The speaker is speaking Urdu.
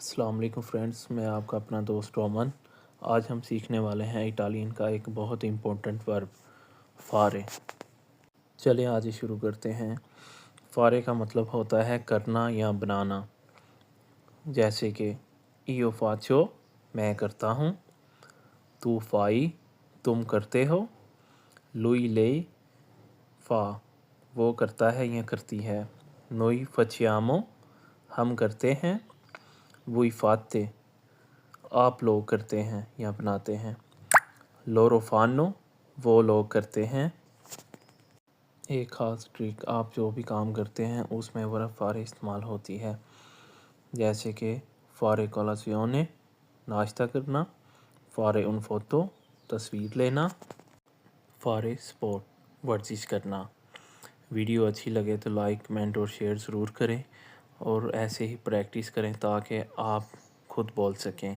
السلام علیکم فرینڈس، میں آپ کا اپنا دوست رومن۔ آج ہم سیکھنے والے ہیں اٹالین کا ایک بہت امپورٹنٹ ورب فارے۔ چلیں آج ہی شروع کرتے ہیں۔ فارے کا مطلب ہوتا ہے کرنا یا بنانا، جیسے کہ ایو فاچو میں کرتا ہوں، تو فائی تم کرتے ہو، لوئی لei فا وہ کرتا ہے یا کرتی ہے، نوئی فچیامو ہم کرتے ہیں، وہی فاتے آپ لوگ کرتے ہیں یا بناتے ہیں، لورو فانو وہ لوگ کرتے ہیں۔ ایک خاص ٹرک، آپ جو بھی کام کرتے ہیں اس میں ورب فارے استعمال ہوتی ہے، جیسے کہ فارے کولاسیونے ناشتہ کرنا، فارے ان فوتو تصویر لینا، فارے سپورٹ ورزش کرنا۔ ویڈیو اچھی لگے تو لائک کمنٹ اور شیئر ضرور کریں، اور ایسے ہی پریکٹس کریں تاکہ آپ خود بول سکیں۔